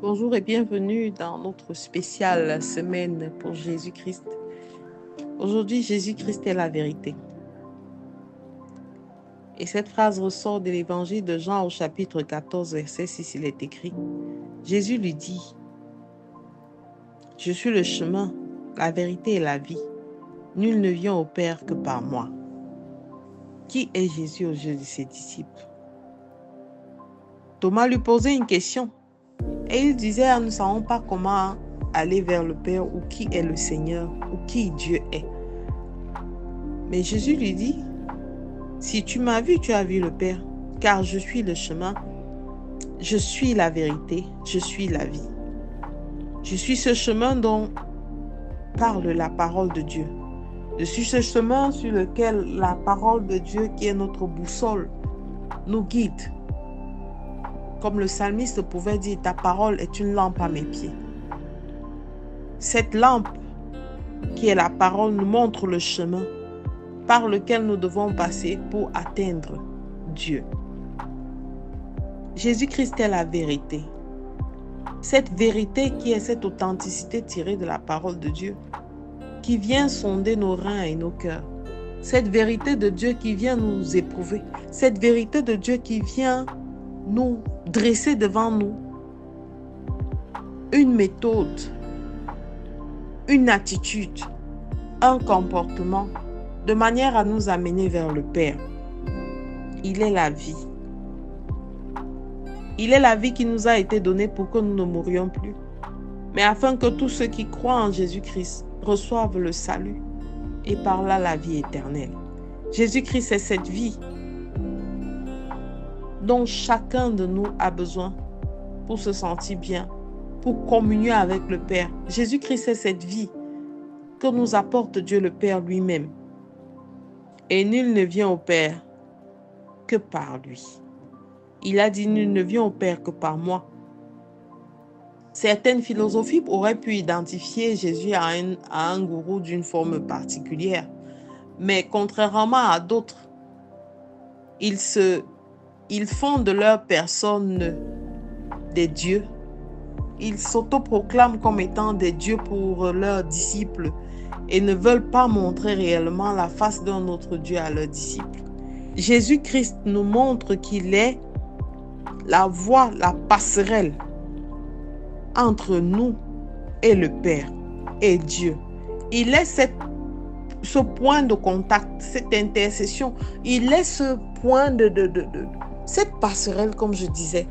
Bonjour et bienvenue dans notre spéciale semaine pour Jésus-Christ. Aujourd'hui, Jésus-Christ est la vérité. Et cette phrase ressort de l'évangile de Jean au chapitre 14, verset 6, il est écrit. Jésus lui dit, « Je suis le chemin, la vérité et la vie. Nul ne vient au Père que par moi. » Qui est Jésus aux yeux de ses disciples? Thomas lui posait une question. Et il disait, nous ne savons pas comment aller vers le Père ou qui est le Seigneur ou qui Dieu est. Mais Jésus lui dit, si tu m'as vu, tu as vu le Père, car je suis le chemin, je suis la vérité, je suis la vie. Je suis ce chemin dont parle la parole de Dieu. Je suis ce chemin sur lequel la parole de Dieu, qui est notre boussole, nous guide. Comme le psalmiste pouvait dire, ta parole est une lampe à mes pieds. Cette lampe, qui est la parole, nous montre le chemin par lequel nous devons passer pour atteindre Dieu. Jésus-Christ est la vérité. Cette vérité qui est cette authenticité tirée de la parole de Dieu, qui vient sonder nos reins et nos cœurs. Cette vérité de Dieu qui vient nous éprouver. Cette vérité de Dieu qui vient nous dresser devant nous une méthode, une attitude, un comportement, de manière à nous amener vers le Père. Il est la vie. Il est la vie qui nous a été donnée pour que nous ne mourions plus, mais afin que tous ceux qui croient en Jésus-Christ reçoivent le salut et par là la vie éternelle. Jésus-Christ est cette vie dont chacun de nous a besoin pour se sentir bien, pour communier avec le Père. Jésus-Christ est cette vie que nous apporte Dieu le Père lui-même. Et nul ne vient au Père que par lui. Il a dit, nul ne vient au Père que par moi. Certaines philosophies auraient pu identifier Jésus à un gourou d'une forme particulière. Mais contrairement à d'autres, ils font de leur personne des dieux. Ils s'autoproclament comme étant des dieux pour leurs disciples et ne veulent pas montrer réellement la face d'un autre Dieu à leurs disciples. Jésus-Christ nous montre qu'il est la voie, la passerelle entre nous et le Père et Dieu. Il est ce point de contact, cette intercession. Il est ce point cette passerelle, comme je disais,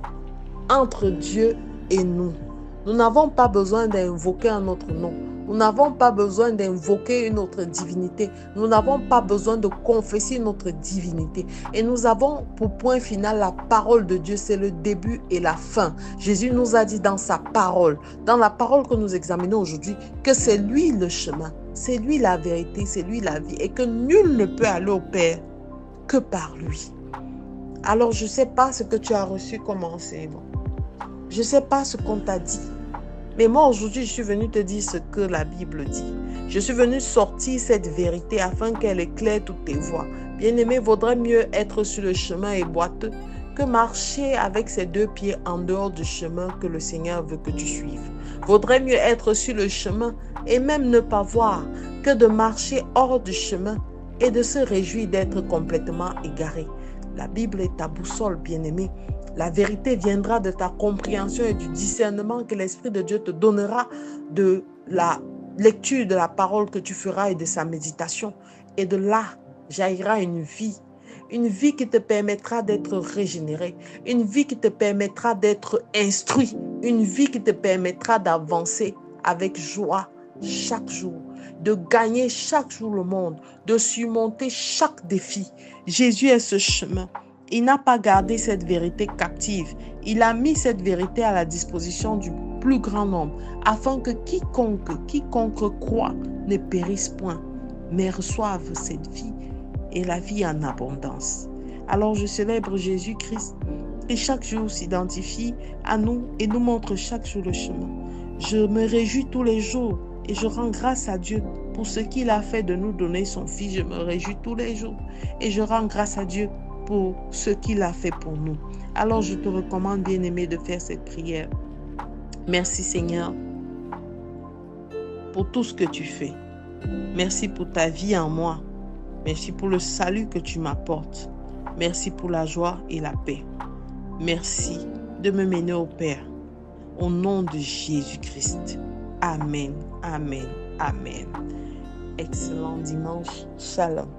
entre Dieu et nous. Nous n'avons pas besoin d'invoquer un autre nom. Nous n'avons pas besoin d'invoquer une autre divinité. Nous n'avons pas besoin de confesser notre divinité. Et nous avons pour point final la parole de Dieu. C'est le début et la fin. Jésus nous a dit dans sa parole, dans la parole que nous examinons aujourd'hui, que c'est lui le chemin, c'est lui la vérité, c'est lui la vie. Et que nul ne peut aller au Père que par lui. Alors je ne sais pas ce que tu as reçu comme enseignement. Je ne sais pas ce qu'on t'a dit. Mais moi, aujourd'hui, je suis venue te dire ce que la Bible dit. Je suis venue sortir cette vérité afin qu'elle éclaire toutes tes voies. Bien-aimé, vaudrait mieux être sur le chemin et boiteux que marcher avec ses deux pieds en dehors du chemin que le Seigneur veut que tu suives. Vaudrait mieux être sur le chemin et même ne pas voir que de marcher hors du chemin et de se réjouir d'être complètement égaré. La Bible est ta boussole, bien-aimé. La vérité viendra de ta compréhension et du discernement que l'Esprit de Dieu te donnera de la lecture de la parole que tu feras et de sa méditation. Et de là, jaillira une vie qui te permettra d'être régénéré, une vie qui te permettra d'être instruit, une vie qui te permettra d'avancer avec joie chaque jour, de gagner chaque jour le monde, de surmonter chaque défi. Jésus est ce chemin. Il n'a pas gardé cette vérité captive. Il a mis cette vérité à la disposition du plus grand nombre, afin que quiconque croit ne périsse point, mais reçoive cette vie et la vie en abondance. Alors je célèbre Jésus-Christ et chaque jour s'identifie à nous et nous montre chaque jour le chemin. Je me réjouis tous les jours et je rends grâce à Dieu pour ce qu'il a fait de nous donner son Fils. Je me réjouis tous les jours et je rends grâce à Dieu pour ce qu'il a fait pour nous. Alors je te recommande, bien-aimé, de faire cette prière. Merci Seigneur pour tout ce que tu fais. Merci pour ta vie en moi. Merci pour le salut que tu m'apportes. Merci pour la joie et la paix. Merci de me mener au Père. Au nom de Jésus-Christ. Amen, amen, amen. Excellent dimanche. Shalom.